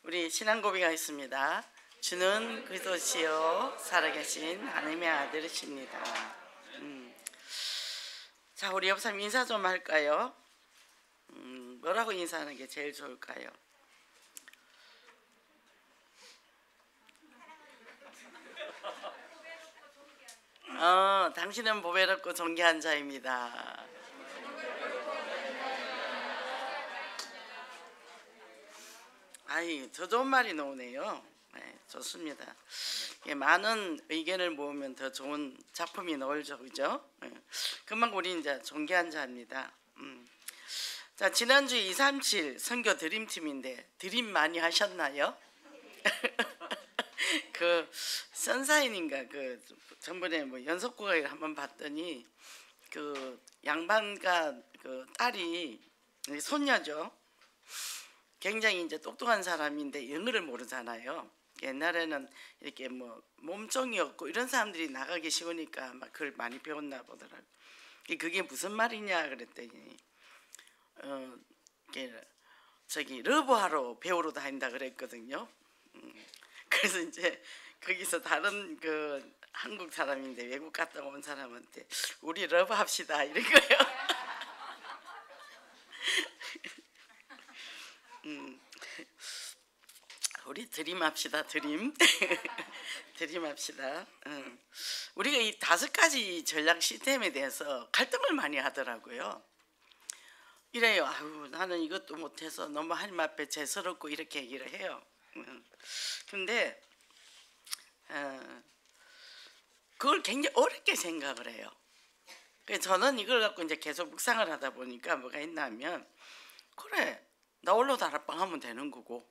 우리 신앙 고백가 있습니다. 주는 그리스도시요 살아계신 하나님의 아들이십니다. 자, 우리 옆 사람 인사 좀 할까요? 뭐라고 인사하는 게 제일 좋을까요? 당신은 보배롭고 존귀한 자입니다. 아이, 더 좋은 말이 나오네요. 네, 좋습니다. 많은 의견을 모으면 더 좋은 작품이 나오죠, 그죠? 네. 그만큼 우리 이제 존귀한 자입니다. 자, 지난주 237 선교 드림팀인데 드림 많이 하셨나요? 그 선사인인가 그 전번에 뭐 연속국을 한번 봤더니 그 양반가 그 딸이 손녀죠. 굉장히 이제 똑똑한 사람인데 영어를 모르잖아요. 옛날에는 이렇게 뭐 몸종이 없고 이런 사람들이 나가기 쉬우니까 막 그걸 많이 배웠나 보더라고요. 그게 무슨 말이냐 그랬더니 저기 러브하러 배우러 다닌다 그랬거든요. 그래서 이제 거기서 다른 그 한국 사람인데 외국 갔다 온 사람한테 우리 러브 합시다 이런 거예요. 우리 드림합시다. 드림. 드림합시다. 우리가 이 5가지 전략 시스템에 대해서 갈등을 많이 하더라고요. 이래요. 아유, 나는 이것도 못해서 너무 하나님 앞에 죄스럽고 이렇게 얘기를 해요. 근데 그걸 굉장히 어렵게 생각을 해요. 그래서 저는 이걸 갖고 이제 계속 묵상을 하다 보니까 뭐가 있냐면, 그래, 나 홀로 다락방 하면 되는 거고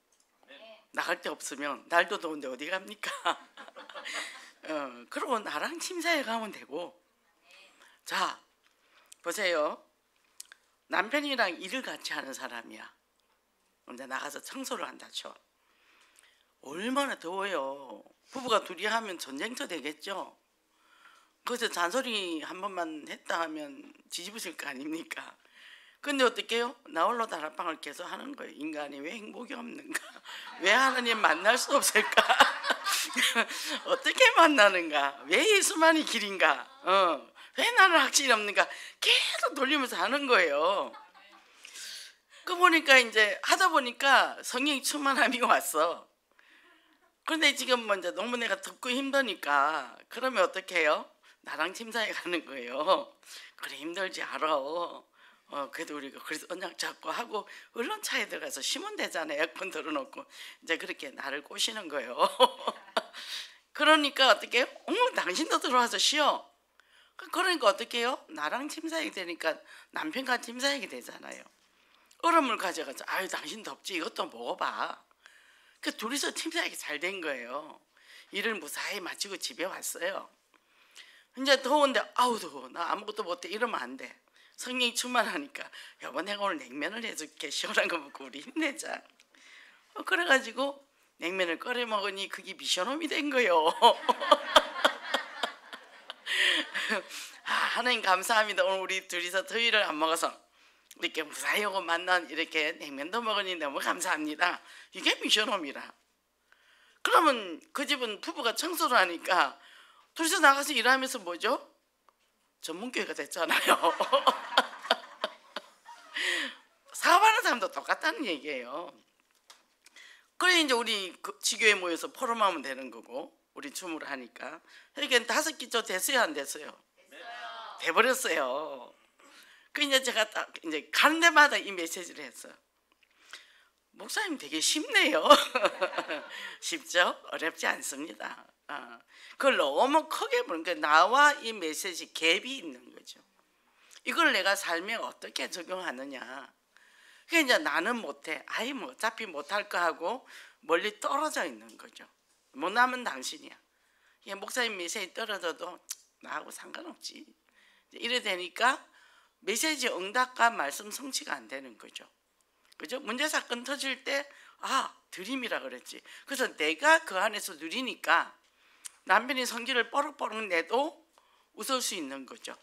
나갈 데 없으면 날도 더운데 어디 갑니까? 그리고 나랑 침사에 가면 되고. 자, 보세요. 남편이랑 일을 같이 하는 사람이야. 혼자 나가서 청소를 한다 쳐. 얼마나 더워요. 부부가 둘이 하면 전쟁터 되겠죠. 거기서 잔소리 한 번만 했다 하면 뒤집으실 거 아닙니까? 근데 어떻게 해요? 나 홀로 다락방을 계속 하는 거예요. 인간이 왜 행복이 없는가? 왜 하나님 만날 수 없을까? 어떻게 만나는가? 왜 예수만이 길인가? 왜 나는 확신이 없는가? 계속 돌리면서 하는 거예요. 그 보니까 이제 하다 보니까 성령이 충만함이 왔어. 그런데 지금 먼저 너무 내가 덥고 힘드니까 그러면 어떻게 해요? 나랑 침사에 가는 거예요. 그래, 힘들지 알아. 그래도 우리가 그래서 언약 잡고 하고 언론차에 들어가서 쉬면 되잖아요. 에어컨 틀어놓고. 이제 그렇게 나를 꼬시는 거예요. 그러니까 어떻게 해요? 당신도 들어와서 쉬어. 그러니까 어떻게 해요? 나랑 침사하게 되니까 남편과 침사하게 되잖아요. 얼음을 가져가서 아유, 당신 덥지, 이것도 먹어봐. 그 둘이서 침사하게 잘 된 거예요. 일을 무사히 마치고 집에 왔어요. 이제 더운데 아우 더워, 나 아무것도 못해 이러면 안 돼. 성령이 충만하니까 여보, 내가 오늘 냉면을 해줄게. 시원한 거 먹고 우리 힘내자. 그래가지고 냉면을 끓여 먹으니 그게 미션홈이 된 거예요. 하나님 감사합니다. 오늘 우리 둘이서 더위를 안 먹어서 이렇게 무사히 오고 만난 이렇게 냉면도 먹으니 너무 감사합니다. 이게 미션홈이라. 그러면 그 집은 부부가 청소를 하니까 둘이서 나가서 일하면서 뭐죠? 전문교회가 됐잖아요. 사업하는 사람도 똑같다는 얘기예요. 그래 이제 우리 지교회 모여서 포럼하면 되는 거고, 우리 춤을 하니까. 그러니까 5기조 됐어요, 안 됐어요? 돼버렸어요. 그 이제 제가 딱 이제 가는 데마다 이 메시지를 했어요. 목사님 되게 쉽네요. 쉽죠? 어렵지 않습니다. 그걸 너무 크게 보는 게 나와 이 메시지 갭이 있는 거죠. 이걸 내가 삶에 어떻게 적용하느냐. 그게 이제 나는 못해. 아이 뭐 어차피 못할 거 하고 멀리 떨어져 있는 거죠. 못하면 당신이야. 목사님 메시지 떨어져도 나하고 상관없지. 이래 되니까 메시지 응답과 말씀 성취가 안 되는 거죠. 그죠? 문제 사건 터질 때 드림이라 그랬지. 그래서 내가 그 안에서 누리니까 남편이 성질을 뻐럭뻐럭 내도 웃을 수 있는 거죠.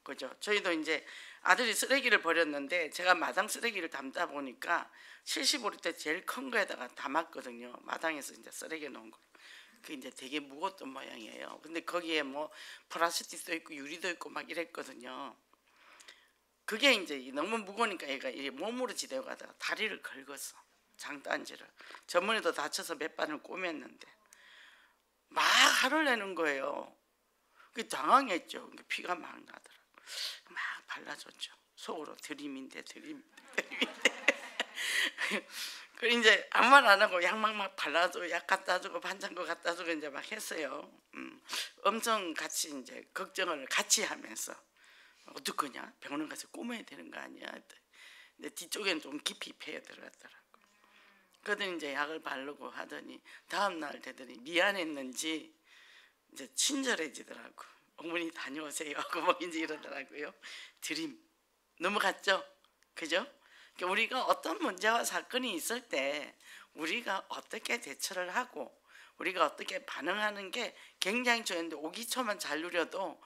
그죠? 저희도 이제 아들이 쓰레기를 버렸는데 제가 마당 쓰레기를 담다 보니까 75리터 제일 큰 거에다가 담았거든요. 마당에서 이제 쓰레기 놓은 거. 그 이제 되게 무거웠던 모양이에요. 근데 거기에 뭐 플라스틱도 있고 유리도 있고 막 이랬거든요. 그게 이제 너무 무거우니까 얘가 이 몸으로 지대고 가다가 다리를 긁었어. 장단지를. 저번에도 다쳐서 몇 번을 꼬맸는데 막 화를 내는 거예요. 그 당황했죠. 피가 막 나더라고. 막 발라줬죠. 속으로 드림인데. 그 이제 아무 말 안 하고 약막 막 발라주고 약 갖다 주고 반창고 갖다 주고 이제 막 했어요. 엄청 같이 이제 걱정을 같이 하면서 어떡하냐? 병원 가서 꼬매야 되는 거 아니야? 근데 뒤쪽에는 좀 깊이 패여 들어갔더라고. 그러더니 이제 약을 바르고 하더니 다음 날 되더니 미안했는지 이제 친절해지더라고. 어머니 다녀오세요 하고 뭐 이제 이러더라고요. 드림 넘어갔죠? 그죠? 그러니까 우리가 어떤 문제와 사건이 있을 때 우리가 어떻게 대처를 하고 우리가 어떻게 반응하는 게 굉장히 중요한데 오기초만 잘 누려도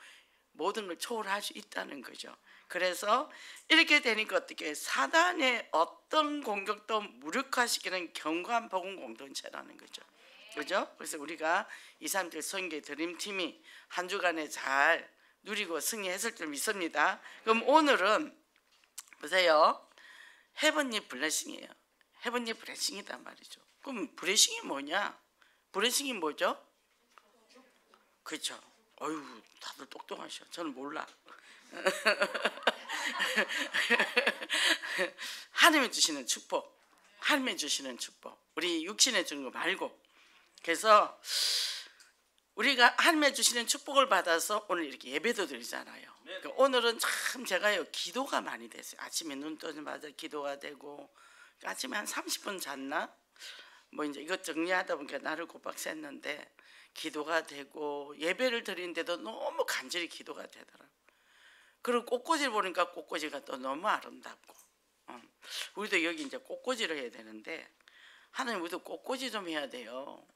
모든 걸 초월할 수 있다는 거죠. 그래서 이렇게 되니까 어떻게 사단의 어떤 공격도 무력화시키는 견고한 복음 공동체라는 거죠. 그죠? 그래서 우리가 237 선교의 드림팀이 한 주간에 잘 누리고 승리했을 줄 믿습니다. 그럼 오늘은 보세요. 헤븐리 블레싱이에요. 헤븐리 블레싱이단 말이죠. 그럼 블레싱이 뭐냐? 블레싱이 뭐죠? 그렇죠. 어휴, 다들 똑똑하셔. 저는 몰라. 하나님이 주시는 축복, 하나님이 주시는 축복. 우리 육신에 주는 거 말고. 그래서 우리가 하나님이 주시는 축복을 받아서 오늘 이렇게 예배도 드리잖아요. 그러니까 오늘은 참 제가요 기도가 많이 됐어요. 아침에 눈 뜨자마자 기도가 되고 아침에 한 30분 잤나? 뭐 이제 이것 정리하다 보니까 나를 곧박 샜는데 기도가 되고 예배를 드리는데도 너무 간절히 기도가 되더라고. 그리고 꽃꽂이를 보니까 꽃꽂이가 또 너무 아름답고 우리도 여기 이제 꽃꽂이를 해야 되는데 하나님 우리도 꽃꽂이 좀 해야 돼요.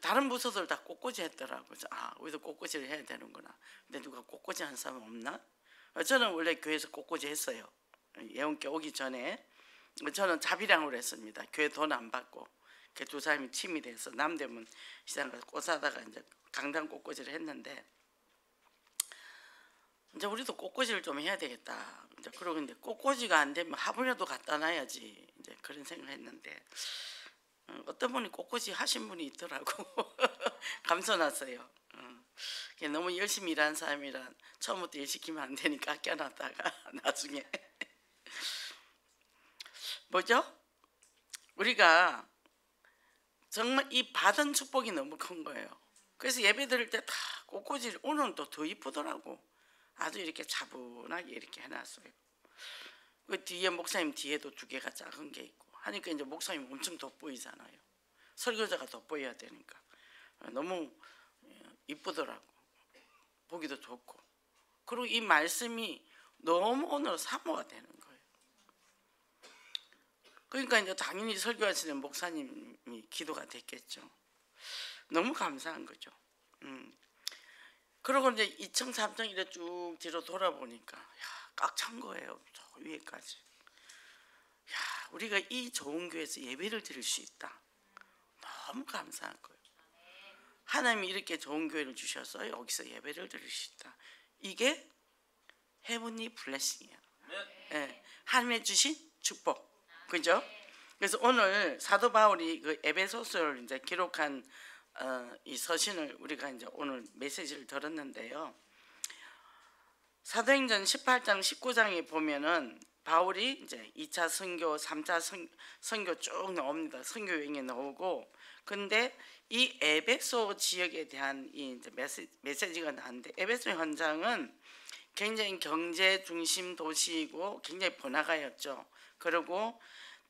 다른 부서들 다 꽃꽂이 했더라고. 그래서 우리도 꽃꽂이를 해야 되는구나. 근데 누가 꽃꽂이 한 사람 없나? 저는 원래 교회에서 꽃꽂이 했어요. 예원께 오기 전에 저는 자비량으로 했습니다. 교회 돈 안 받고 그 두 사람이 팀이 돼서 남대문 시장 가서 꽃 사다가 이제 강당 꽃꽂이를 했는데 이제 우리도 꽃꽂이를 좀 해야 되겠다. 이제 그러고 이제 꽃꽂이가 안 되면 화분이라도 갖다 놔야지. 이제 그런 생각을 했는데 어떤 분이 꽃꽂이 하신 분이 있더라고. 감춰놨어요. 너무 열심히 일하는 사람이라 처음부터 일 시키면 안 되니까 아껴놨다가 나중에 뭐죠? 우리가 정말 이 받은 축복이 너무 큰 거예요. 그래서 예배 드릴 때 다 꽃꽂이를 오늘은 또 더 이쁘더라고. 아주 이렇게 차분하게 이렇게 해놨어요. 그 뒤에 목사님 뒤에도 두 개가 작은 게 있고 하니까 이제 목사님 엄청 돋보이잖아요. 설교자가 돋보여야 되니까 너무 이쁘더라고. 보기도 좋고. 그리고 이 말씀이 너무 오늘 사모가 되는 거예요. 그러니까 이제 당연히 설교하시는 목사님이 기도가 됐겠죠. 너무 감사한 거죠. 그러고 이제 2층, 3층 이래 쭉 뒤로 돌아보니까 꽉 찬 거예요. 저 위에까지. 우리가 이 좋은 교회에서 예배를 드릴 수 있다. 너무 감사한 거예요. 하나님이 이렇게 좋은 교회를 주셔서 여기서 예배를 드릴 수 있다. 이게 헤븐리 블레싱이에요. 네. 하나님의 주신 축복. 그죠? 그래서 오늘 사도 바울이 그 에베소서를 이제 기록한 이 서신을 우리가 이제 오늘 메시지를 들었는데요. 사도행전 18장 19장에 보면은 바울이 이제 2차 선교, 3차 선교 쭉 나옵니다. 선교 여행에 나오고, 근데 이 에베소 지역에 대한 이 이제 메시지가 나왔는데, 에베소 현장은 굉장히 경제 중심 도시이고 굉장히 번화가였죠. 그리고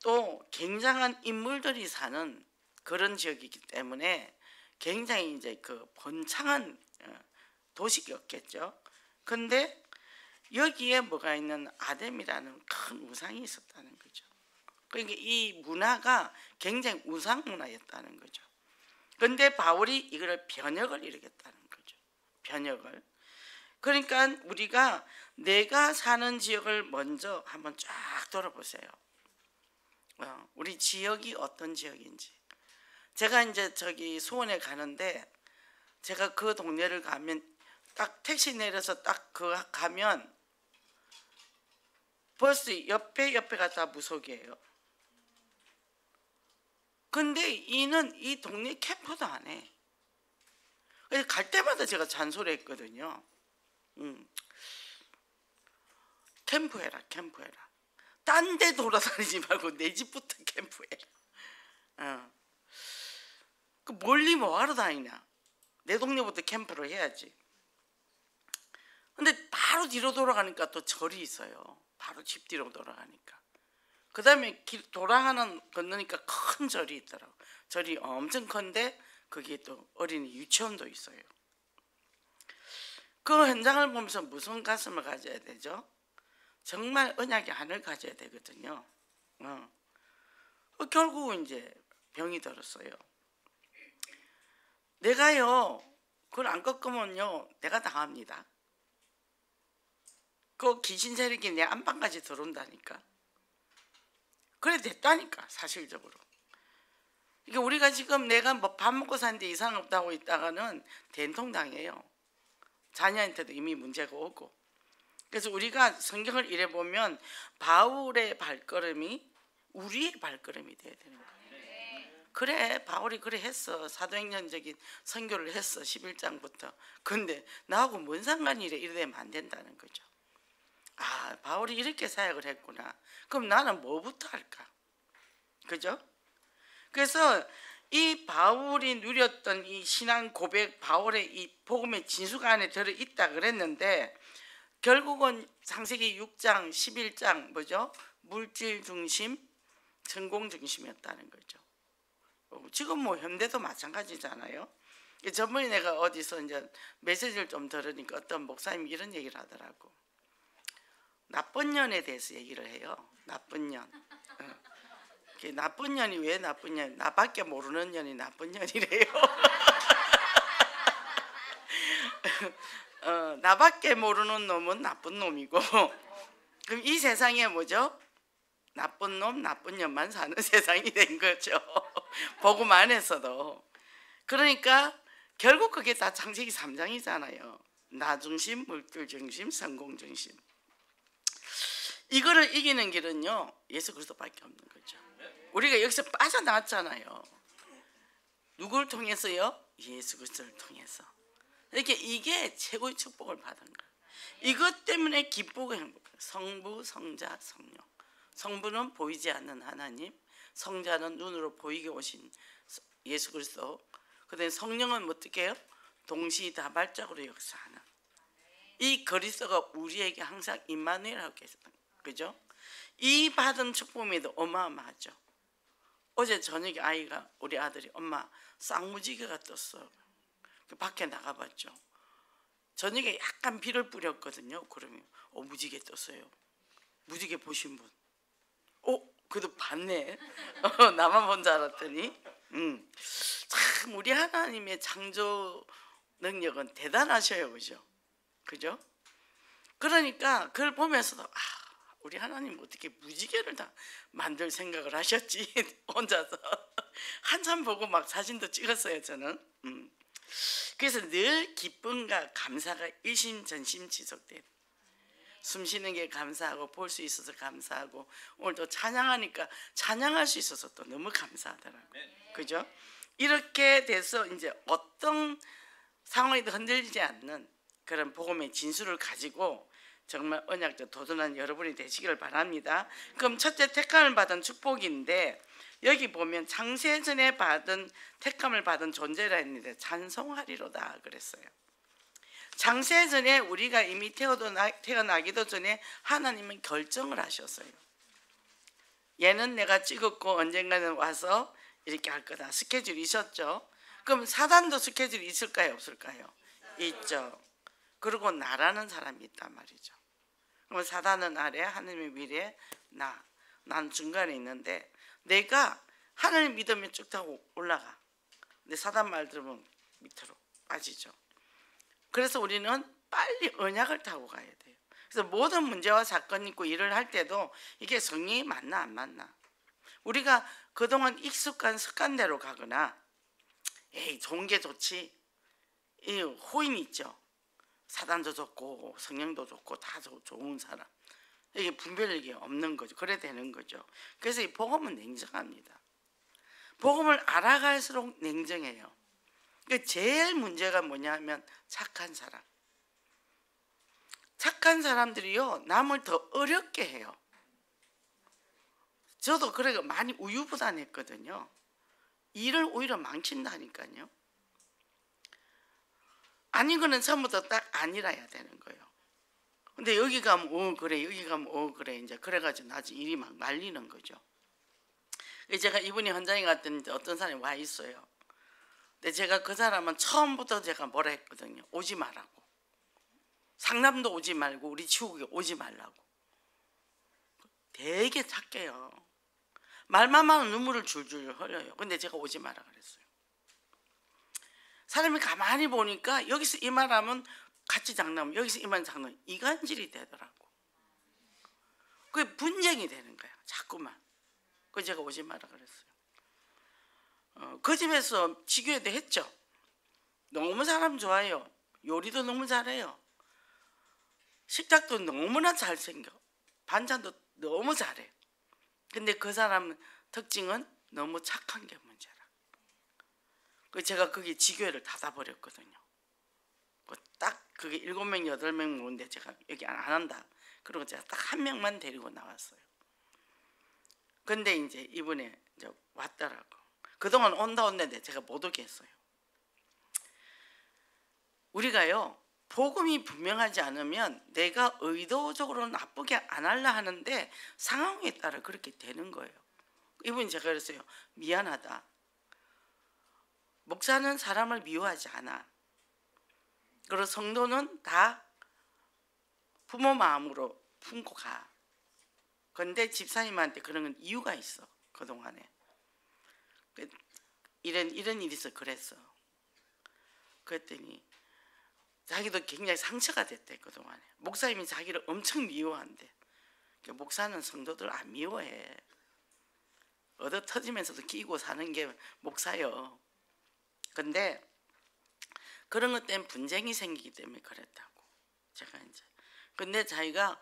또 굉장한 인물들이 사는 그런 지역이기 때문에 굉장히 이제 그 번창한 도시였겠죠. 근데 여기에 뭐가 있는 아담이라는 큰 우상이 있었다는 거죠. 그러니까 이 문화가 굉장히 우상 문화였다는 거죠. 근데 바울이 이걸 변혁을 일으켰다는 거죠. 변혁을. 그러니까 우리가 내가 사는 지역을 먼저 한번 쫙 돌아보세요. 우리 지역이 어떤 지역인지. 제가 이제 저기 수원에 가는데 제가 그 동네를 가면 딱 택시 내려서 딱 그 가면 버스 옆에가 다 무속이에요. 근데 이는 이 동네 캠프도 안 해. 그래서 갈 때마다 제가 잔소리했거든요. 캠프해라, 캠프해라. 딴 데 돌아다니지 말고 내 집부터 캠프해라. 그 멀리 뭐하러 다니냐. 내 동네부터 캠프를 해야지. 근데 바로 뒤로 돌아가니까 또 절이 있어요. 바로 집 뒤로 돌아가니까. 그 다음에 건너니까 큰 절이 있더라고. 절이 엄청 큰데 거기에 또 어린이 유치원도 있어요. 그 현장을 보면서 무슨 가슴을 가져야 되죠? 정말 언약의 한을 가져야 되거든요. 결국은 이제 병이 들었어요. 내가요 그걸 안 꺾으면요 내가 당합니다. 그 귀신 세력이 내 안방까지 들어온다니까. 그래 됐다니까 사실적으로. 이게 우리가 지금 내가 뭐 밥 먹고 사는데 이상 없다고 있다가는 된통당해요. 자녀한테도 이미 문제가 오고. 그래서 우리가 성경을 이래 보면 바울의 발걸음이 우리의 발걸음이 돼야 되는 거예요. 그래 바울이 그래 했어. 사도행전적인 선교를 했어 11장부터. 근데 나하고 뭔 상관이 이래 되면 안 된다는 거죠. 아 바울이 이렇게 사역을 했구나. 그럼 나는 뭐부터 할까? 그죠? 그래서 이 바울이 누렸던 이 신앙 고백 바울의 이 복음의 진수가 안에 들어있다 그랬는데 결국은 창세기 6장 11장 뭐죠? 물질 중심 성공 중심이었다는 거죠. 지금 뭐 현대도 마찬가지잖아요. 저번에 내가 어디서 이제 메시지를 좀 들으니까 어떤 목사님이 이런 얘기를 하더라고. 나쁜 년에 대해서 얘기를 해요. 나쁜 년. 나쁜 년이 왜 나쁜 년? 나밖에 모르는 년이 나쁜 년이래요. 나밖에 모르는 놈은 나쁜 놈이고, 그럼 이 세상에 뭐죠? 나쁜 놈, 나쁜 년만 사는 세상이 된 거죠. 복음 안에서도. 그러니까 결국 그게 다 창세기 3장이잖아요. 나 중심, 물질 중심, 성공 중심. 이거를 이기는 길은요 예수 그리스도밖에 없는 거죠. 우리가 여기서 빠져나왔잖아요. 누굴 통해서요? 예수 그리스도를 통해서. 이게 최고의 축복을 받은 거예요. 이것 때문에 기쁘고 행복해요. 성부, 성자, 성령. 성부는 보이지 않는 하나님, 성자는 눈으로 보이게 오신 예수 그리스도. 그다음에 성령은 어떻게 해요? 동시다발적으로 역사하는. 이 그리스도가 우리에게 항상 임마누엘하고 계세요. 그죠? 이 받은 축복에도 어마어마하죠. 어제 저녁에 우리 아들이 엄마 쌍무지개가 떴어. 밖에 나가봤죠. 저녁에 약간 비를 뿌렸거든요. 그러면 무지개 떴어요. 무지개 보신 분? 그래도 봤네. 나만 본 줄 알았더니. 참 우리 하나님의 창조 능력은 대단하셔요. 그죠? 그러니까 그걸 보면서도 우리 하나님 어떻게 무지개를 다 만들 생각을 하셨지. 혼자서 한참 보고 막 사진도 찍었어요. 저는. 그래서 늘 기쁨과 감사가 일심전심 지속돼요. 숨 쉬는 게 감사하고 볼 수 있어서 감사하고 오늘 또 찬양하니까 찬양할 수 있어서 또 너무 감사하더라고요. 그죠? 이렇게 돼서 이제 어떤 상황에도 흔들리지 않는 그런 복음의 진수를 가지고 정말 언약적 도전한 여러분이 되시기를 바랍니다. 그럼 첫째 택함을 받은 축복인데 여기 보면 창세전에 받은 택함을 받은 존재라 했는데 찬송하리로다 그랬어요. 창세전에 우리가 이미 태어나기도 전에 하나님은 결정을 하셨어요. 얘는 내가 찍었고 언젠가는 와서 이렇게 할 거다. 스케줄이 있었죠. 그럼 사단도 스케줄이 있을까요? 없을까요? 있죠. 그리고 나라는 사람이 있단 말이죠. 그럼 사단은 아래, 하나님의 위에, 난 중간에 있는데 내가 하나님 믿으면 쭉 타고 올라가. 근데 사단 말 들으면 밑으로 빠지죠. 그래서 우리는 빨리 언약을 타고 가야 돼요. 그래서 모든 문제와 사건 있고 일을 할 때도 이게 성령이 맞나 안 맞나. 우리가 그동안 익숙한 습관대로 가거나 에이 좋은 게 좋지, 이 호인 있죠. 사단도 좋고 성령도 좋고 다 좋은 사람, 이게 분별력이 없는 거죠. 그래 되는 거죠. 그래서 이 복음은 냉정합니다. 복음을 알아갈수록 냉정해요. 제일 문제가 뭐냐면 착한 사람. 착한 사람들이요 남을 더 어렵게 해요. 저도 그래가 많이 우유부단했거든요. 일을 오히려 망친다니까요. 아닌 거는 처음부터 딱 아니라야 되는 거예요. 근데 여기 가면 그래, 여기 가면 그래, 이제 그래가지고 나중에 일이 막 말리는 거죠. 제가 이분이 현장에 갔더니 어떤 사람이 와 있어요. 근데 제가 그 사람은 처음부터 제가 뭐라 했거든요. 오지 말라고. 상남도 오지 말고 우리 지국에 오지 말라고. 되게 착해요. 말만 하면 눈물을 줄줄 흘려요. 근데 제가 오지 마라 그랬어요. 사람이 가만히 보니까 여기서 이 말하면 같이 장난하면 여기서 이 말 장난 이간질이 되더라고. 그게 분쟁이 되는 거야. 자꾸만. 그래서 제가 오지 마라 그랬어요. 그 집에서 지교회도 했죠. 너무 사람 좋아요. 요리도 너무 잘해요. 식탁도 너무나 잘생겨. 반찬도 너무 잘해. 근데 그 사람 특징은 너무 착한 게 문제라. 그래서 제가 거기 지교회를 닫아버렸거든요. 딱 그게 7명, 8명 모은데 제가 여기 안 한다. 그리고 제가 딱 한 명만 데리고 나왔어요. 근데 이제 이분이 이제 왔더라고. 그동안 온다 온다는데 제가 못 오게 했어요. 우리가요 복음이 분명하지 않으면 내가 의도적으로 나쁘게 안 하려 하는데 상황에 따라 그렇게 되는 거예요. 이분이 제가 그랬어요. 미안하다. 목사는 사람을 미워하지 않아. 그리고 성도는 다 부모 마음으로 품고 가. 그런데 집사님한테 그런 건 이유가 있어. 그동안에 이런 일이 있어 그랬어. 그랬더니 자기도 굉장히 상처가 됐대. 그동안에 목사님이 자기를 엄청 미워한대. 목사는 성도들 안 미워해. 얻어 터지면서도 끼고 사는 게 목사요. 근데 그런 것 때문에 분쟁이 생기기 때문에 그랬다고. 제가 이제 근데 자기가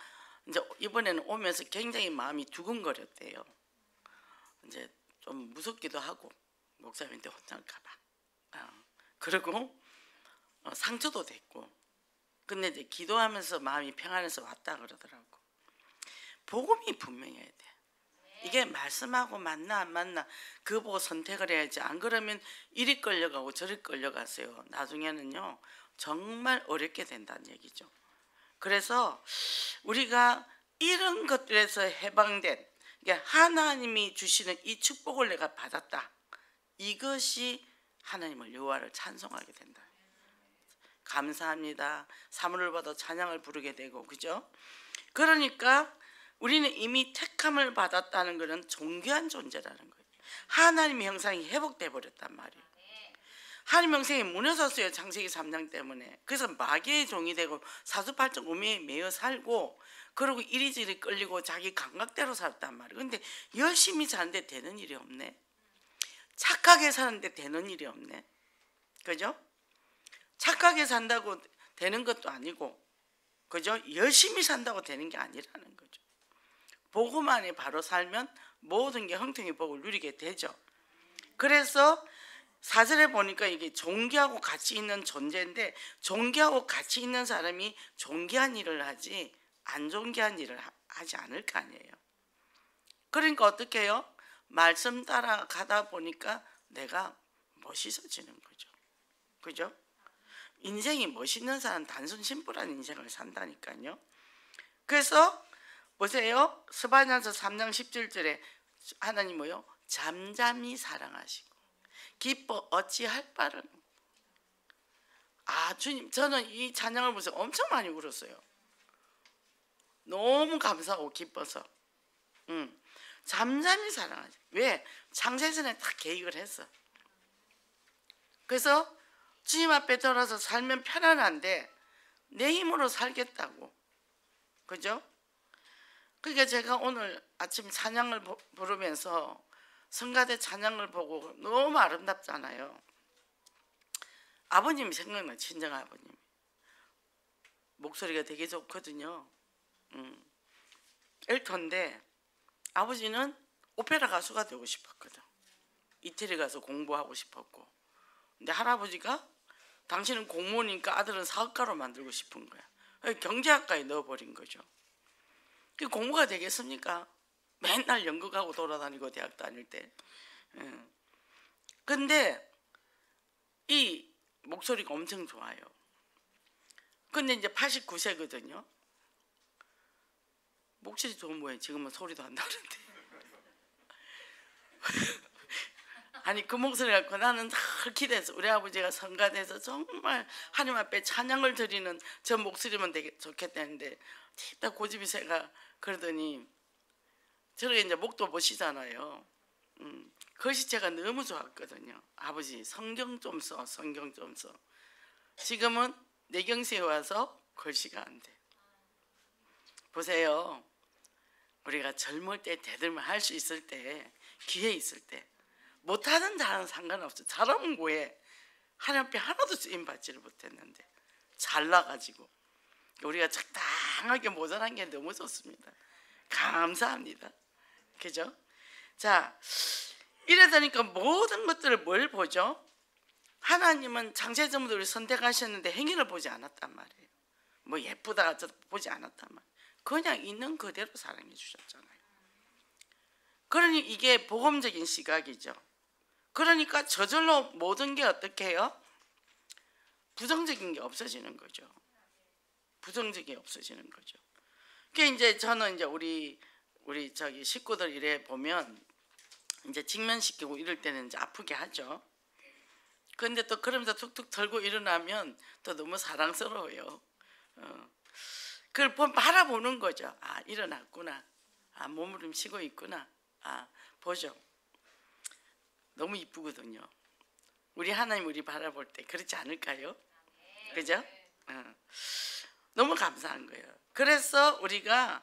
이제 이번에는 오면서 굉장히 마음이 두근거렸대요. 이제 좀 무섭기도 하고 목사님한테 혼날까봐. 그리고 상처도 됐고. 근데 이제 기도하면서 마음이 평안해서 왔다 그러더라고. 복음이 분명해야 돼. 이게 말씀하고 맞나 안 맞나 그거 보고 선택을 해야지. 안 그러면 이리 끌려가고 저리 끌려가세요. 나중에는요 정말 어렵게 된다는 얘기죠. 그래서 우리가 이런 것들에서 해방된, 하나님이 주시는 이 축복을 내가 받았다. 이것이 하나님을 여호와를 찬송하게 된다. 감사합니다. 사물을 받아 찬양을 부르게 되고, 그죠? 그러니까 우리는 이미 택함을 받았다는 것은 존귀한 존재라는 거예요. 하나님의 형상이 회복돼 버렸단 말이에요. 하나님 형상이 무너졌어요. 창세기 3장 때문에. 그래서 마귀의 종이 되고 사주팔적 우매에 매여 살고, 그리고 이리저리 끌리고 자기 감각대로 살았단 말이에요. 근데 열심히 사는데 되는 일이 없네. 착하게 사는데 되는 일이 없네. 그죠? 착하게 산다고 되는 것도 아니고, 그죠? 열심히 산다고 되는 게 아니라는 거죠. 복음 안에 바로 살면 모든 게 형통의 복을 누리게 되죠. 그래서 4절에 보니까 이게 존귀하고 가치 있는 존재인데, 존귀하고 가치 있는 사람이 존귀한 일을 하지 안 존귀한 일을 하지 않을 거 아니에요. 그러니까 어떻게 해요? 말씀 따라가다 보니까 내가 멋있어지는 거죠. 그죠? 인생이 멋있는 사람은 단순 심플한 인생을 산다니까요. 그래서 보세요. 스바냐서 3장 17절에 하나님 뭐요? 잠잠히 사랑하시고 기뻐 어찌할 바를. 주님, 저는 이 찬양을 보면서 엄청 많이 울었어요. 너무 감사하고 기뻐서. 잠잠히 사랑하지. 왜? 창세전에 다 계획을 했어. 그래서 주님 앞에 들어서 살면 편안한데 내 힘으로 살겠다고. 그죠? 그러니까 제가 오늘 아침 찬양을 부르면서 성가대 찬양을 보고 너무 아름답잖아요. 아버님이 생각나. 친정 아버님 목소리가 되게 좋거든요. 엘턴인데 아버지는 오페라 가수가 되고 싶었거든. 이태리 가서 공부하고 싶었고, 근데 할아버지가 당신은 공무원이니까 아들은 사업가로 만들고 싶은 거야. 경제학과에 넣어버린 거죠. 공부가 되겠습니까? 맨날 연극하고 돌아다니고 대학 다닐 때. 근데 이 목소리가 엄청 좋아요. 근데 이제 89세거든요. 목소리 좋은 뭐예요? 지금은 소리도 안 나는데. 아니 그 목소리 갖고 나는 늘 기대해서 우리 아버지가 성가대에서 정말 하나님 앞에 찬양을 드리는 저 목소리면 되게 좋겠다는데 딱 고집이 세가 그러더니 저렇게 이제 목도 보시잖아요. 글씨체가 너무 좋았거든요. 아버지 성경 좀 써, 성경 좀 써. 지금은 내경시에 와서 글씨가 안 돼. 보세요. 우리가 젊을 때 대들면 할 수 있을 때, 기회 있을 때 못하는 자는 상관없어. 잘하면 뭐해. 하나님 앞에 하나도 쓰임받지를 못했는데 잘나가지고 우리가 적당하게 모자란 게 너무 좋습니다. 감사합니다. 그죠? 자, 이러다니까 모든 것들을 뭘 보죠? 하나님은 창세전부터 우리 선택하셨는데 행위를 보지 않았단 말이에요. 뭐 예쁘다 보지 않았단 말이에요. 그냥 있는 그대로 사랑해 주셨잖아요. 그러니 이게 복음적인 시각이죠. 그러니까 저절로 모든 게 어떻게 해요? 부정적인 게 없어지는 거죠. 부정적이 없어지는 거죠. 그러니까 이제 저는 이제 우리 저기 식구들 이래 보면 이제 직면시키고 이럴 때는 이제 아프게 하죠. 그런데 또 그러면서 툭툭 털고 일어나면 또 너무 사랑스러워요. 그걸 바라보는 거죠. 아, 일어났구나. 아, 몸을 쉬고 있구나. 아, 보죠. 너무 이쁘거든요. 우리 하나님 우리 바라볼 때 그렇지 않을까요? 그죠? 너무 감사한 거예요. 그래서 우리가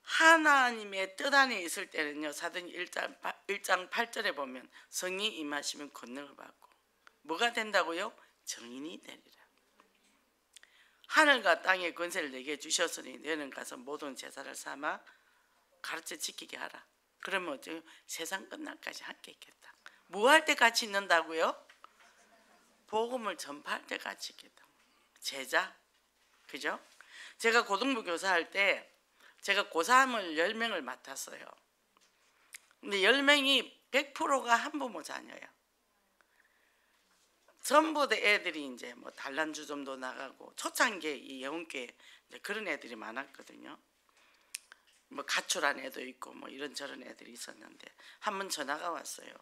하나님의 뜻 안에 있을 때는요, 사도행 1장 8절에 보면 성령이 임하시면 권능을 받고 뭐가 된다고요? 정인이 되리라. 하늘과 땅의 권세를 내게 주셨으니 너는 가서 모든 제사를 삼아 가르쳐 지키게 하라. 그러면 어쩌요? 세상 끝날까지 함께 있겠다. 뭐 할 때 같이 있는다고요? 복음을 전파할 때 같이 있겠다. 제자, 그죠? 제가 고등부 교사할 때 제가 고3을 10명을 맡았어요. 근데 10명이 100%가 한부모 자녀예요. 전부 다 애들이 이제 뭐 단란주점도 나가고 초창기에 이 영혼교회 그런 애들이 많았거든요. 뭐 가출한 애도 있고 뭐 이런저런 애들이 있었는데 한 번 전화가 왔어요.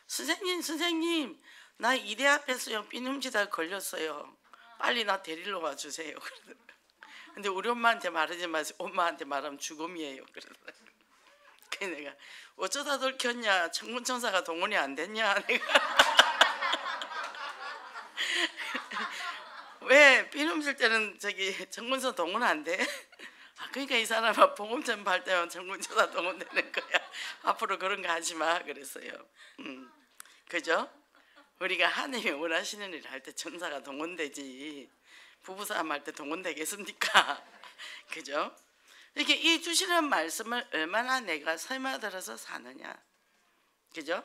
선생님 나 이대 앞에서요 삐눔지다 걸렸어요. 빨리 나 데리러 와주세요. 근데 우리 엄마한테 말하지 마세요. 엄마한테 말하면 죽음이에요. 그러더라고요. 그래서 내가 어쩌다 들켰냐, 천군천사가 동원이 안 됐냐. 내가 왜 삐눔 줄 때는 저기 천군천사 동원 안 돼? 아, 그러니까 이 사람아 복음 전파할 때만 천군천사 동원되는 거야. 앞으로 그런 거 하지 마. 그랬어요. 그죠? 우리가 하나님이 원하시는 일을 할 때 천사가 동원되지 부부싸움 할 때 동원되겠습니까? 그죠? 이렇게 이 주시는 말씀을 얼마나 내가 설마들어서 사느냐, 그죠?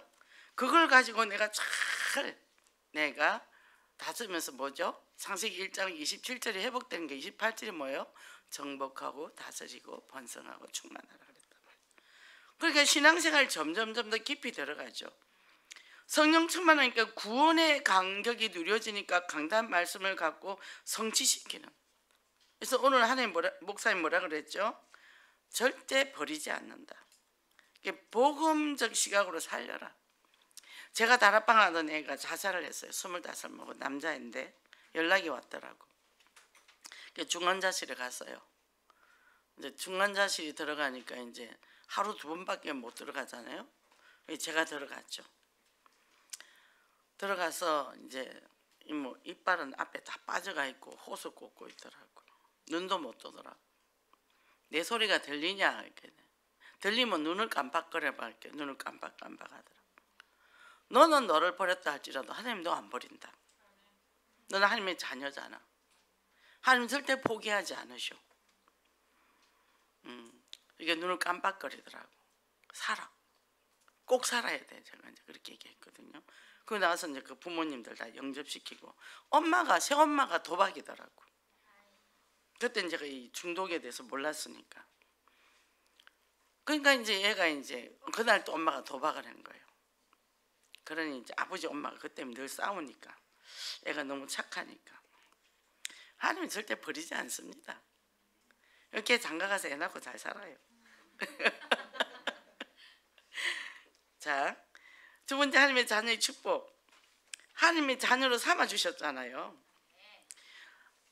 그걸 가지고 내가 내가 다스면서 뭐죠? 창세기 1장 27절이 회복되는 게 28절이 뭐예요? 정복하고 다스리고 번성하고 충만하라 그랬단 말이에요. 그러니까 신앙생활 점점 더 깊이 들어가죠. 성령 충만하니까 구원의 간격이 누려지니까 강단 말씀을 갖고 성취시키는. 그래서 오늘 하나님 목사님 뭐라 그랬죠? 절대 버리지 않는다. 복음적 시각으로 살려라. 제가 다락방 하던 애가 자살을 했어요. 25 먹은 남자인데 연락이 왔더라고. 중환자실에 갔어요. 이제 중환자실이 들어가니까 이제 하루 2번밖에 못 들어가잖아요. 제가 들어갔죠. 들어가서 이제 이빨은 앞에 다 빠져가 있고 호수 꽂고 있더라고요. 눈도 못 뜨더라고. 내 소리가 들리냐? 이렇게. 들리면 눈을 깜빡거려봐. 이렇게 눈을 깜빡깜빡하더라. 너는 너를 버렸다 할지라도 하나님 너 안 버린다. 너는 하나님의 자녀잖아. 하나님 절대 포기하지 않으셔. 이게 눈을 깜빡거리더라고. 살아. 꼭 살아야 돼. 제가 이제 그렇게 얘기했거든요. 그러고 나서 이제 그 부모님들 다 영접시키고 새엄마가 도박이더라고. 그때 제가 이 중독에 대해서 몰랐으니까. 그러니까 이제 얘가 이제 그날 또 엄마가 도박을 한 거예요. 그러니 이제 아버지 엄마가 그때 늘 싸우니까 애가 너무 착하니까 하나님은 절대 버리지 않습니다. 이렇게 장가가서 애 낳고 잘 살아요. 자, 두 번째 하나님의 자녀의 축복. 하나님의 자녀로 삼아 주셨잖아요.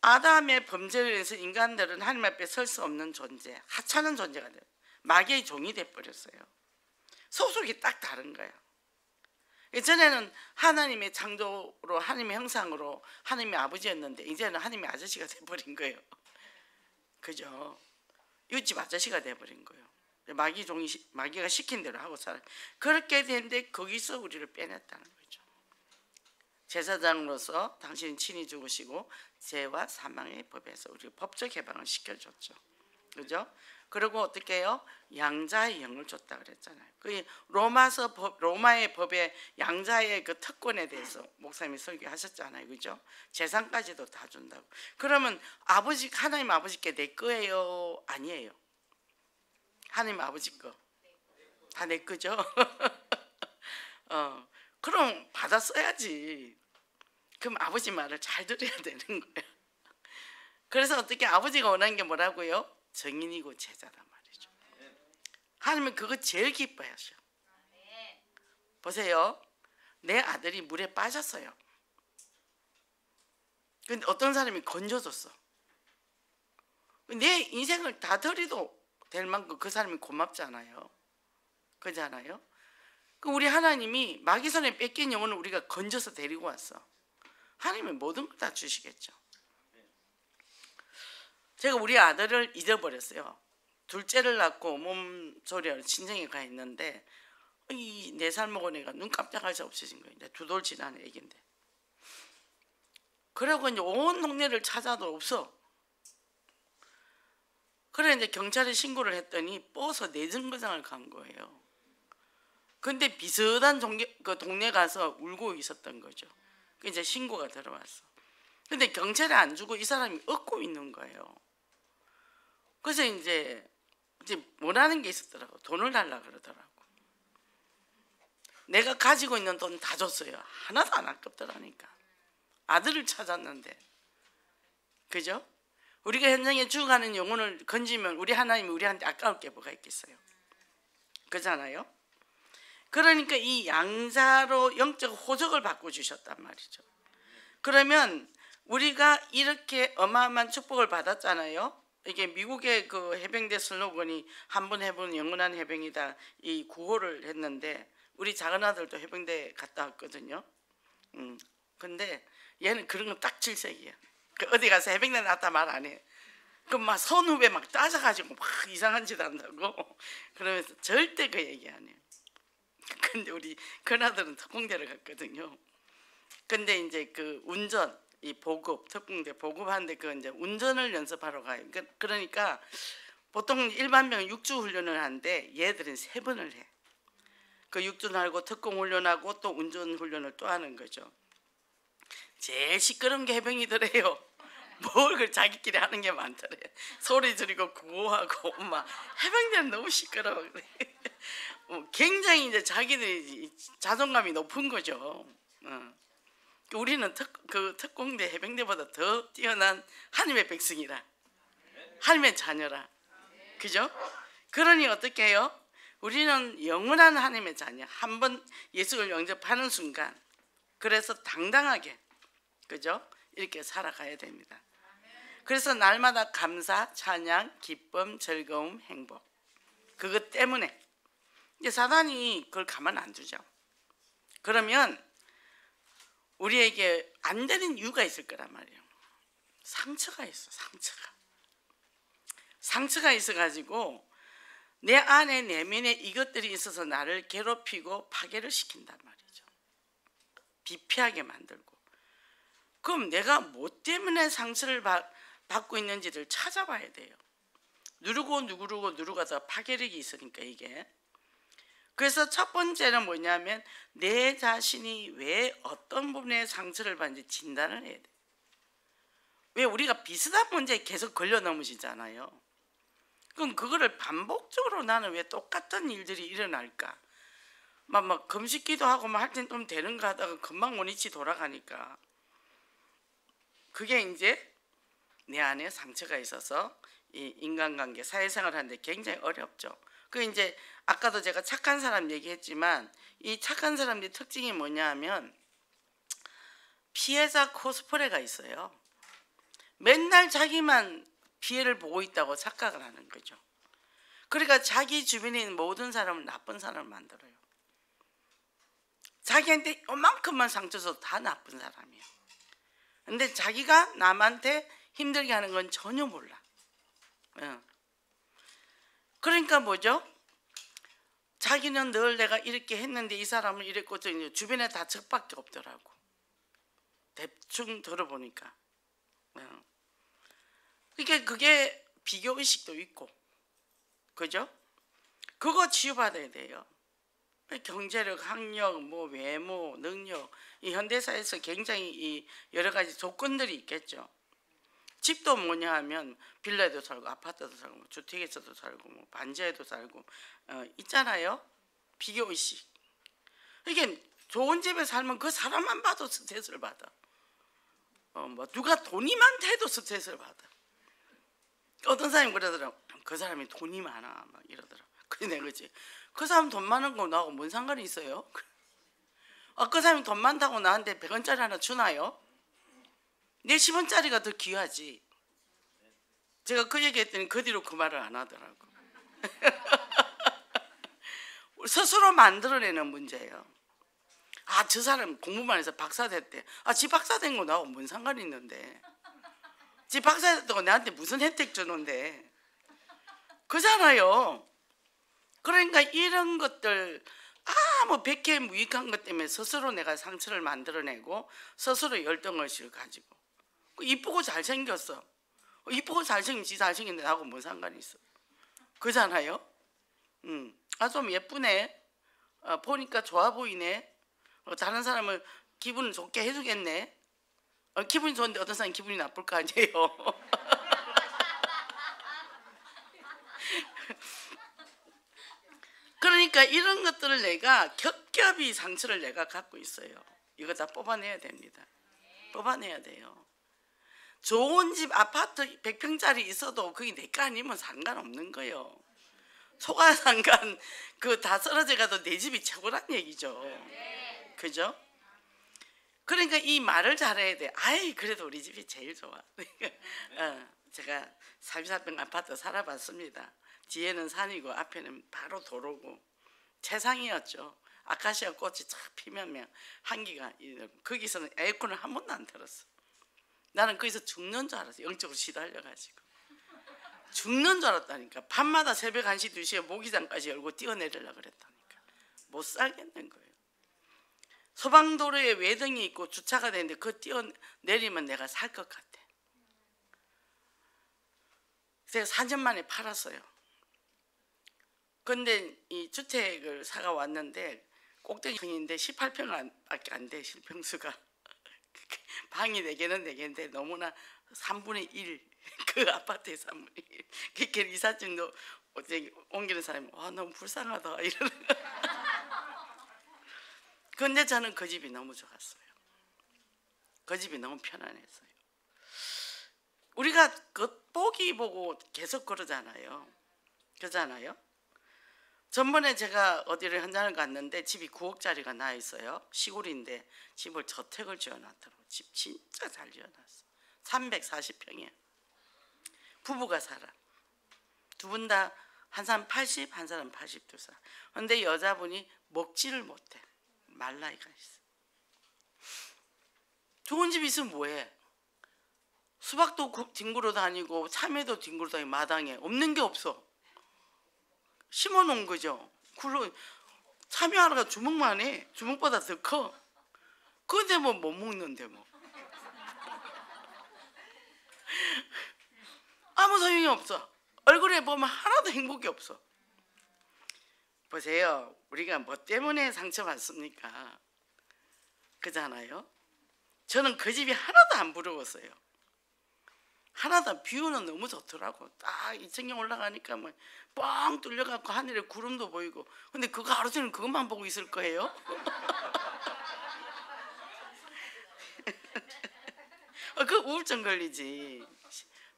아담의 범죄로 인해서 인간들은 하나님 앞에 설 수 없는 존재, 하찮은 존재가 돼요. 마귀의 종이 돼버렸어요. 소속이 딱 다른 거예요. 예전에는 하나님의 창조로 하나님의 형상으로 하나님의 아버지였는데 이제는 하나님의 아저씨가 돼버린 거예요. 그죠? 이웃집 아저씨가 돼버린 거예요. 마귀가 시킨 대로 하고 살아요. 그렇게 되는데 거기서 우리를 빼냈다는 거죠. 제사장으로서 당신이 친히 죽으시고 죄와 사망의 법에서 우리 법적 해방을 시켜줬죠. 그죠? 그리고 어떻게 해요? 양자의 영을 줬다 그랬잖아요. 그 로마의 법에 양자의 그 특권에 대해서 목사님이 설교하셨잖아요. 그죠? 재산까지도 다 준다고. 그러면 하나님 아버지께 내 거예요? 아니에요. 하나님 아버지 거. 다 내 거죠? 그럼 받아 써야지. 그럼 아버지 말을 잘 들어야 되는 거야. 그래서 어떻게 아버지가 원하는 게 뭐라고요? 정인이고 제자란 말이죠. 하나님은 그거 제일 기뻐하셔. 보세요. 내 아들이 물에 빠졌어요. 근데 어떤 사람이 건져줬어. 내 인생을 다 드려도 될 만큼 그 사람이 고맙잖아요. 그렇잖아요. 우리 하나님이 마귀 손에 뺏긴 영혼을 우리가 건져서 데리고 왔어. 하나님은 모든 걸 다 주시겠죠. 제가 우리 아들을 잊어버렸어요. 둘째를 낳고 몸소리하러 친정에 가 있는데 이 4살 먹은 애가 눈 깜짝할 새 없어진 거예요. 이제 2돌 지난 애기인데. 그러고 이제 온 동네를 찾아도 없어. 그래 이제 경찰에 신고를 했더니 버스 내정거장을 간 거예요. 근데 비슷한 그 동네 가서 울고 있었던 거죠. 이제 신고가 들어왔어. 근데 경찰에 안 주고 이 사람이 얻고 있는 거예요. 그래서 이제 원하는 게 있었더라고. 돈을 달라 그러더라고. 내가 가지고 있는 돈 다 줬어요. 하나도 안 아깝더라니까. 아들을 찾았는데. 그죠? 우리가 현장에 죽어가는 영혼을 건지면 우리 하나님이 우리한테 아까울 게 뭐가 있겠어요. 그렇잖아요. 그러니까 이 양자로 영적 호적을 바꿔주셨단 말이죠. 그러면 우리가 이렇게 어마어마한 축복을 받았잖아요. 이게 미국의 그 해병대 슬로건이 한 번 해본 영원한 해병이다, 이 구호를 했는데 우리 작은 아들도 해병대 갔다 왔거든요. 근데 얘는 그런 거 딱 질색이야. 그 어디 가서 해병대 나왔다 말 안 해. 그럼 막 선후배 막 따져가지고 막 이상한 짓 한다고 그러면서 절대 그 얘기 안 해. 근데 우리 큰아들은 특공대를 갔거든요. 근데 이제 그 운전, 이 보급, 특공대 보급하는데 그 이제 운전을 연습하러 가요. 그러니까 보통 일반병 6주 훈련을 하는데 얘들은 3번을 해. 그 6주 하고 특공 훈련하고 또 운전 훈련을 또 하는 거죠. 제일 시끄러운 게 해병이더래요. 뭘 그 자기끼리 하는 게 많더래. 소리 지르고 구호하고 막 해병대는 너무 시끄러워 그래. 굉장히 이제 자기들이 자존감이 높은 거죠. 우리는 특공대 해병대보다 더 뛰어난 하나님의 백성이라, 하나님의 자녀라, 그죠? 그러니 어떻게 해요? 우리는 영원한 하나님의 자녀. 한번 예수를 영접하는 순간, 그래서 당당하게, 그죠? 이렇게 살아가야 됩니다. 그래서 날마다 감사, 찬양, 기쁨, 즐거움, 행복. 그것 때문에 이제 사단이 그걸 가만 안 두죠. 그러면 우리에게 안 되는 이유가 있을 거란 말이에요. 상처가 있어. 상처가 있어가지고 내 안에 내면에 이것들이 있어서 나를 괴롭히고 파괴를 시킨단 말이죠. 비피하게 만들고. 그럼 내가 뭐 때문에 상처를 받고 있는지를 찾아봐야 돼요. 누르고 더 파괴력이 있으니까 이게. 그래서 첫 번째는 뭐냐면 내 자신이 왜 어떤 부분에 상처를 받는지 진단을 해야 돼. 왜 우리가 비슷한 문제에 계속 걸려 넘으시잖아요. 그럼 그거를 반복적으로 나는 왜 똑같은 일들이 일어날까? 막 금식기도 하고 할 땐 좀 되는가 하다가 금방 원위치 돌아가니까 그게 이제 내 안에 상처가 있어서 이 인간관계, 사회생활을 하는데 굉장히 어렵죠. 그 이제 아까도 제가 착한 사람 얘기했지만 이 착한 사람들의 특징이 뭐냐 하면 피해자 코스프레가 있어요. 맨날 자기만 피해를 보고 있다고 착각을 하는 거죠. 그러니까 자기 주변에 있는 모든 사람을 나쁜 사람을 만들어요. 자기한테 요만큼만 상처 줘도 다 나쁜 사람이에요. 근데 자기가 남한테 힘들게 하는 건 전혀 몰라. 그러니까 뭐죠? 자기는 늘 내가 이렇게 했는데 이 사람은 이랬고 주변에 다 적밖에 없더라고. 대충 들어보니까. 그러니까 그게 비교의식도 있고, 그죠? 그거 치유받아야 돼요. 경제력, 학력, 뭐 외모, 능력, 이 현대사에서 굉장히 이 여러 가지 조건들이 있겠죠. 집도 뭐냐 하면 빌라에도 살고 아파트도 살고 뭐 주택에서도 살고 뭐 반지하에도 살고 있잖아요. 비교의식. 이게 좋은 집에 살면 그 사람만 봐도 스트레스를 받아. 뭐 누가 돈이 많다 해도 스트레스를 받아. 어떤 사람이 그러더라고. 그 사람이 돈이 많아 막 이러더라고. 그래 내가 그지. 그 사람 돈 많은 거 나하고 뭔 상관이 있어요? 그 사람이 돈 많다고 나한테 100원짜리 하나 주나요? 내 10원짜리가 더 귀하지. 제가 그 얘기했더니 그 뒤로 그 말을 안 하더라고. 스스로 만들어내는 문제예요. 저 사람 공부만 해서 박사 됐대. 지 박사 된 거 나하고 뭔 상관이 있는데. 지 박사 됐다고 나한테 무슨 혜택 주는데. 그잖아요. 그러니까 이런 것들 뭐 백해 무익한 것 때문에 스스로 내가 상처를 만들어내고 스스로 열등의식을 가지고 이쁘고 잘생겼어. 이쁘고 잘생긴 지 잘생긴데 나하고 뭔 상관이 있어. 그잖아요. 좀 예쁘네. 보니까 좋아 보이네. 다른 사람을 기분 좋게 해주겠네. 기분이 좋은데 어떤 사람이 기분이 나쁠 거 아니에요. 그러니까 이런 것들을 내가 겹겹이 상처를 내가 갖고 있어요. 이거 다 뽑아내야 됩니다. 뽑아내야 돼요. 좋은 집 아파트 100평짜리 있어도 그게 내 거 아니면 상관없는 거예요. 소가상간 그 다 쓰러져 가도 내 집이 최고란 얘기죠. 그죠? 그러니까 이 말을 잘해야 돼. 그래도 우리 집이 제일 좋아. 제가 34평 아파트 살아봤습니다. 뒤에는 산이고 앞에는 바로 도로고 최상이었죠. 아카시아 꽃이 쫙 피면 한기가 거기서는 에어컨을 한 번도 안 틀었어. 나는 거기서 죽는 줄 알았어. 영적으로 시달려가지고 죽는 줄 알았다니까. 밤마다 새벽 1시 2시에 모기장까지 열고 뛰어내리려고 그랬다니까. 못 살겠는 거예요. 소방도로에 외등이 있고 주차가 되는데 그거 뛰어내리면 내가 살 것 같아. 제가 4년 만에 팔았어요. 근데 이 주택을 사가 왔는데 꼭대기층인데 18평밖에 안 돼. 실평수가. 방이 4개는 4개인데 너무나 3분의 1 그 아파트의 3분의 1 그렇게 이삿짐도 옮기는 사람이 너무 불쌍하다 이러는. 근데 저는 그 집이 너무 좋았어요. 그 집이 너무 편안했어요. 우리가 겉보기 보고 계속 그러잖아요. 그러잖아요. 전번에 제가 어디를 현장을 갔는데 집이 9억짜리가 나 있어요. 시골인데 집을 저택을 지어놨더라고요. 집 진짜 잘 지어놨어. 340평이야. 부부가 살아. 두 분 다 한 사람 80, 한 사람 82살. 그런데 여자분이 먹지를 못해. 말라이가 있어. 좋은 집 있으면 뭐해? 수박도 뒹굴어 다니고 참외도 뒹굴어 다니고 마당에 없는 게 없어. 심어놓은 거죠. 굴러 참외 하나가 주먹만 해. 주먹보다 더 커. 근데 뭐 못 먹는데 뭐. 아무 소용이 없어. 얼굴에 보면 하나도 행복이 없어. 보세요. 우리가 뭐 때문에 상처받습니까? 그잖아요. 저는 그 집이 하나도 안 부러웠어요. 하나도. 뷰는 너무 좋더라고. 딱 2층에 올라가니까 뭐 뻥 뚫려갖고 하늘에 구름도 보이고. 근데 그거 하루 종일 그것만 보고 있을 거예요? 그 우울증 걸리지.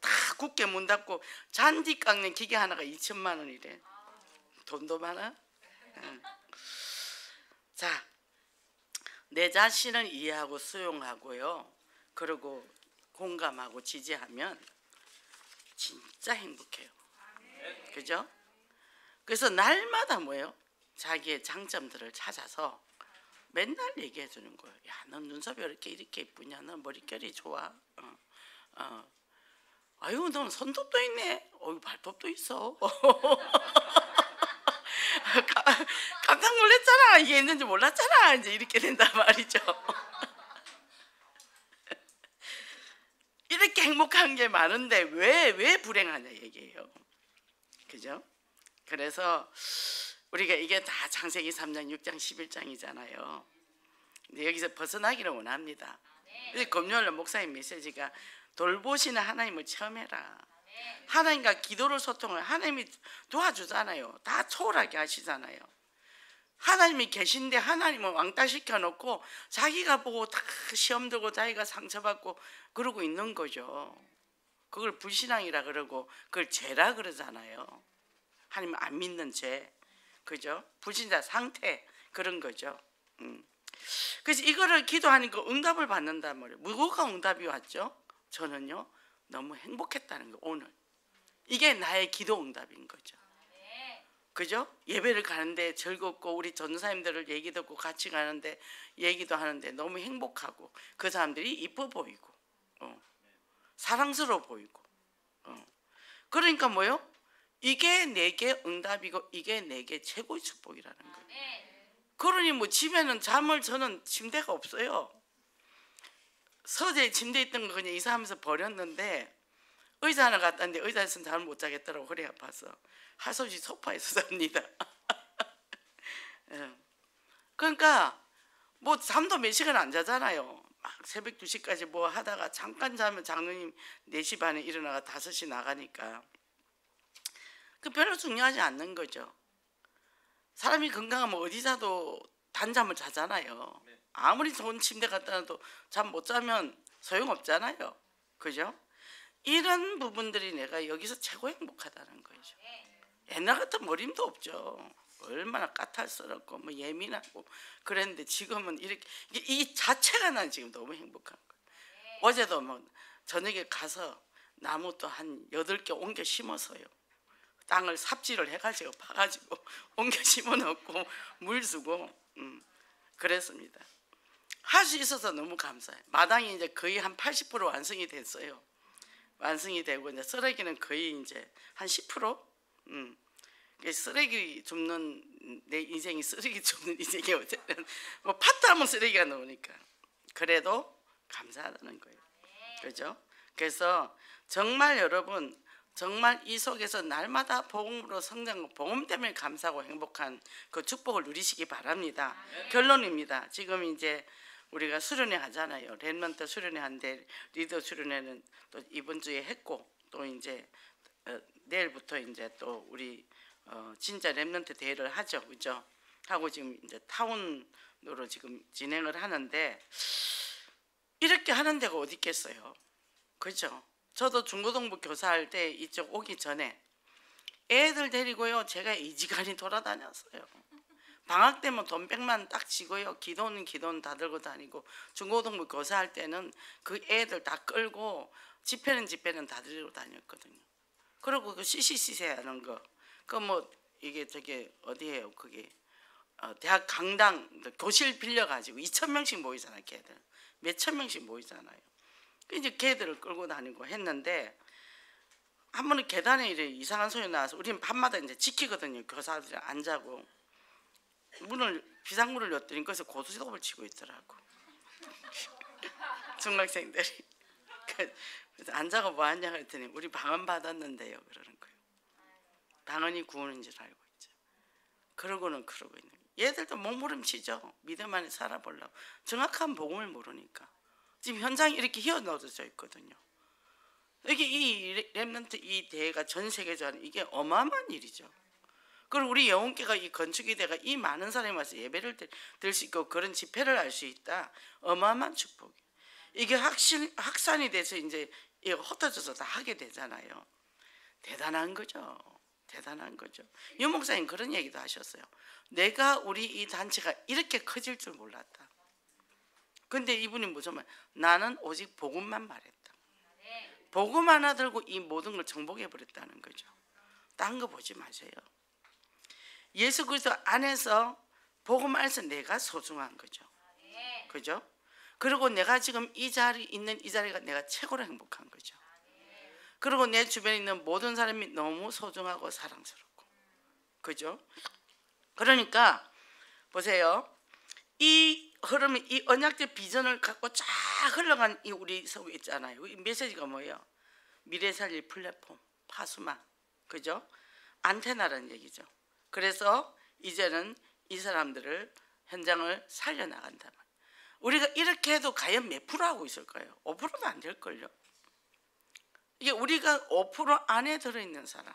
다 굳게 문 닫고 잔디 깎는 기계 하나가 2천만 원이래. 돈도 많아? 응. 자, 내 자신을 이해하고 수용하고요. 그리고 공감하고 지지하면 진짜 행복해요. 그죠? 그래서 날마다 뭐예요? 자기의 장점들을 찾아서 맨날 얘기해 주는 거예요. 야, 넌 눈썹이 이렇게 이쁘냐? 넌 머릿결이 좋아. 아유, 넌 손톱도 있네. 발톱도 있어. 깜짝 놀랐잖아. 이게 있는지 몰랐잖아. 이제 이렇게 된단 말이죠. 이렇게 행복한 게 많은데 왜 불행하냐 얘기예요. 그죠? 그래서 우리가 이게 다 창세기 3장, 6장, 11장이잖아요. 근데 여기서 벗어나기를 원합니다. 그래서 금요일 목사님 메시지가 돌보시는 하나님을 처음 해라. 하나님과 기도를 소통을 하나님이 도와주잖아요. 다 초월하게 하시잖아요. 하나님이 계신데 하나님을 왕따 시켜놓고 자기가 보고 다 시험 들고 자기가 상처받고 그러고 있는 거죠. 그걸 불신앙이라 그러고 그걸 죄라 그러잖아요. 하나님 안 믿는 죄. 그죠? 불신자 상태 그런 거죠. 그래서 이거를 기도하니까 응답을 받는단 말이에요. 뭐가 응답이 왔죠? 저는요 너무 행복했다는 거. 오늘 이게 나의 기도 응답인 거죠. 그죠? 예배를 가는데 즐겁고 우리 전도사님들을 얘기 듣고 같이 가는데 얘기도 하는데 너무 행복하고 그 사람들이 이뻐 보이고 사랑스러워 보이고 그러니까 뭐요? 이게 내게 응답이고 이게 내게 최고의 축복이라는 거예요. 그러니 뭐 집에는 저는 침대가 없어요. 서재에 침대 있던 거 그냥 이사하면서 버렸는데 의자 하나 갖다 놨는데 의자에서는 잠을 못 자겠더라고. 허리 아파서 할 수 없이 소파에서 삽니다. 그러니까 뭐 잠도 몇 시간 안 자잖아요. 막 새벽 2시까지 뭐 하다가 잠깐 자면 장로님 4시 반에 일어나가 5시 나가니까 그 별로 중요하지 않는 거죠. 사람이 건강하면 어디 자도 단잠을 자잖아요. 아무리 좋은 침대 갖다 놔도 잠 못 자면 소용없잖아요. 그죠? 이런 부분들이 내가 여기서 최고 행복하다는 거죠. 옛날 같은 어림도 없죠. 얼마나 까탈스럽고 뭐 예민하고 그랬는데 지금은 이렇게 이 자체가 난 지금 너무 행복한 거예요. 어제도 뭐 저녁에 가서 나무 또 한 8개 옮겨 심어서요. 땅을 삽질을 해가지고 파가지고 옮겨 심어놓고 물 주고 그랬습니다. 할 수 있어서 너무 감사해요. 마당이 이제 거의 한 80% 완성이 됐어요. 완성이 되고 이제 쓰레기는 거의 이제 한 10%. 쓰레기 줍는 내 인생이 쓰레기 줍는 인생이 어쨌든 뭐 파트하면 쓰레기가 나오니까 그래도 감사하다는 거예요. 그죠? 그래서 정말 여러분 정말 이 속에서 날마다 복음으로 성장하고 복음 때문에 감사하고 행복한 그 축복을 누리시기 바랍니다. 결론입니다. 지금 이제 우리가 수련회 하잖아요. 랩런트 수련회 한데 리더 수련회는 또 이번 주에 했고 또 이제 내일부터 이제 또 우리 진짜 랩런트 대회를 하죠, 그죠? 하고 지금 이제 타운으로 지금 진행을 하는데 이렇게 하는 데가 어디 있겠어요, 그죠? 저도 중고등부 교사할 때 이쪽 오기 전에 애들 데리고요 제가 이지간히 돌아다녔어요. 방학 때면 돈 100만 딱 지고요 기도는 다 들고 다니고 중고등부 교사할 때는 그 애들 다 끌고 집회는 다 들고 다녔거든요. 그리고 그 CCC세 하는 거 그 뭐 이게 저게 어디예요? 그게 대학 강당 교실 빌려가지고 2,000명씩 모이잖아요. 걔들 몇천 명씩 모이잖아요. 이제 개들을 끌고 다니고 했는데 한 번은 계단에 이래 이상한 소리 나와서 우리는 밤마다 이제 지키거든요. 교사들이 안 자고 문을 비상문을 열더니 거기서 고스톱을 치고 있더라고. 중학생들이. 그래서 안 자고 뭐 하냐 그랬더니 우리 방언 받았는데요 그러는 거예요. 방언이 구원인 줄 알고 있죠. 그러고는 그러고 있는 거예요. 얘들도 몸부림치죠. 믿음 안에 살아보려고. 정확한 복음을 모르니까. 지금 현장이 이렇게 휘어넣어져 있거든요. 이게 이 렘넌트 이 대회가 전 세계적으로 이게 어마어마한 일이죠. 그리고 우리 영혼교회가 이 건축기대가 이 많은 사람이 와서 예배를 드릴 수 있고 그런 집회를 할 수 있다. 어마어마한 축복이에요. 이게 확산이 돼서 이제 흩어져서 다 하게 되잖아요. 대단한 거죠. 대단한 거죠. 유 목사님 그런 얘기도 하셨어요. 내가 우리 이 단체가 이렇게 커질 줄 몰랐다. 근데 이분이 무슨 말? 나는 오직 복음만 말했다. 복음 하나 들고 이 모든 걸 정복해 버렸다는 거죠. 딴 거 보지 마세요. 예수 그리스도 안에서 복음 안에서 내가 소중한 거죠. 그죠? 그리고 내가 지금 이 자리에 있는 이 자리가 내가 최고로 행복한 거죠. 그리고 내 주변에 있는 모든 사람이 너무 소중하고 사랑스럽고. 그죠? 그러니까 보세요. 이 흐름이 이 언약적 비전을 갖고 쫙 흘러간 이 우리 서구 있잖아요. 이 메시지가 뭐예요? 미래 살릴 플랫폼, 파수망. 그죠? 안테나라는 얘기죠. 그래서 이제는 이 사람들을 현장을 살려나간다. 우리가 이렇게 해도 과연 몇 프로 하고 있을 거예요? 5%도 안 될걸요. 이게 우리가 5% 안에 들어있는 사람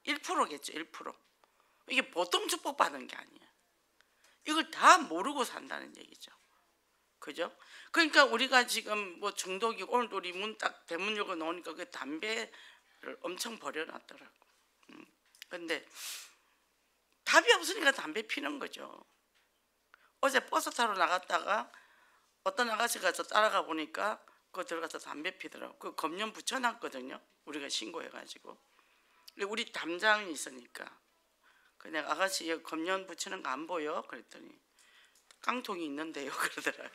1%겠죠. 1%. 이게 보통 축복받은 게 아니에요. 이걸 다 모르고 산다는 얘기죠. 그죠? 그러니까 우리가 지금 뭐 중독이 오늘도 우리 문 딱 대문 열고 나오니까 그 담배를 엄청 버려놨더라고. 근데 답이 없으니까 담배 피는 거죠. 어제 버스 타러 나갔다가 어떤 아가씨가 저 따라가 보니까 그 들어가서 담배 피더라고. 그 검연 붙여놨거든요. 우리가 신고해가지고. 우리 담장이 있으니까. 그냥 아가씨 여기 검연 붙이는 거 안 보여? 그랬더니 깡통이 있는데요. 그러더라고.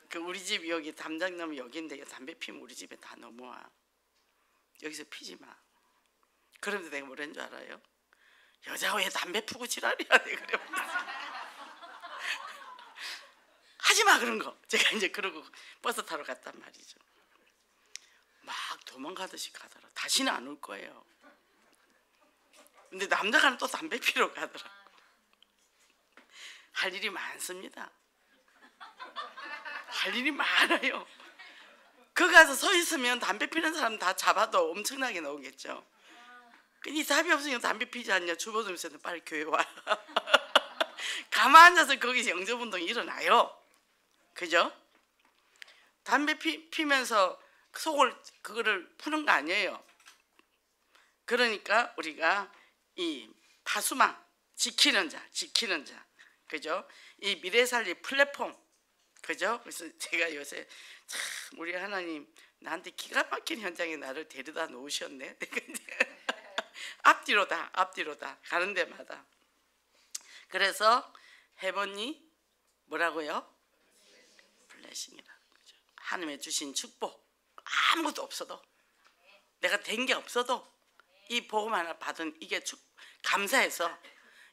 그 우리 집 여기 담장 나면 여기인데 담배 피면 우리 집에 다 넘어와. 여기서 피지 마. 그런데 내가 뭐라는 줄 알아요? 여자 왜 담배 피고 지랄이야? 내가 그래. 하지 마 그런 거. 제가 이제 그러고 버스 타러 갔단 말이죠. 막 도망가듯이 가더라. 다시는 안 올 거예요. 근데 남자가는 또 담배 피러 가더라고. 할 일이 많습니다. 할 일이 많아요. 그 가서 서 있으면 담배 피는 사람 다 잡아도 엄청나게 나오겠죠. 근데 답이 없으니까 담배 피지 않냐. 주보점에서 빨리 교회 와. 가만 앉아서 거기서 영접운동이 일어나요. 그죠? 담배 피면서 속을 그거를 푸는 거 아니에요. 그러니까 우리가 이 파수망 지키는 자, 그죠? 이 미래 살릴 플랫폼, 그죠? 그래서 제가 요새 참 우리 하나님 나한테 기가 막힌 현장에 나를 데려다 놓으셨네. 앞뒤로다 가는 데마다. 그래서 해보니 뭐라고요? 블레싱이라. 하나님의 주신 축복. 아무것도 없어도 내가 된 게 없어도 이 복음 하나 받은 이게 감사해서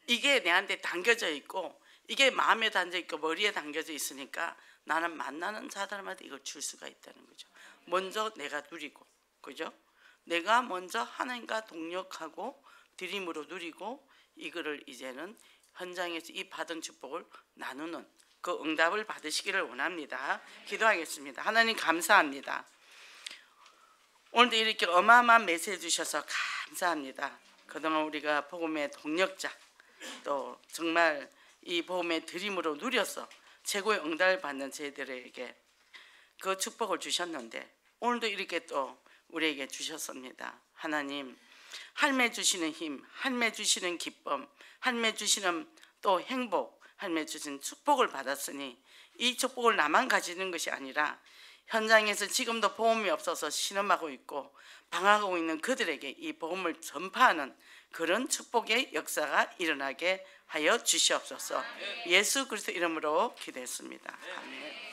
이게 내한테 담겨져 있고 이게 마음에 담겨 있고 머리에 담겨져 있으니까 나는 만나는 사람한테 이걸 줄 수가 있다는 거죠. 먼저 내가 누리고, 그죠? 내가 먼저 하나님과 동력하고 드림으로 누리고 이거를 이제는 현장에서 이 받은 축복을 나누는 그 응답을 받으시기를 원합니다. 기도하겠습니다. 하나님 감사합니다. 오늘도 이렇게 어마어마한 메시지 주셔서 감사합니다. 그동안 우리가 복음의 동력자 또 정말 이 복음의 드림으로 누려서 최고의 응답을 받는 저희들에게 그 축복을 주셨는데 오늘도 이렇게 또 우리에게 주셨습니다. 하나님 할매 주시는 힘, 할매 주시는 기쁨, 할매 주시는 또 행복, 할매 주신 축복을 받았으니 이 축복을 나만 가지는 것이 아니라 현장에서 지금도 복음이 없어서 신음하고 있고 방황하고 있는 그들에게 이 복음을 전파하는 그런 축복의 역사가 일어나게 하여 주시옵소서. 예수 그리스도 이름으로 기도했습니다. 아멘.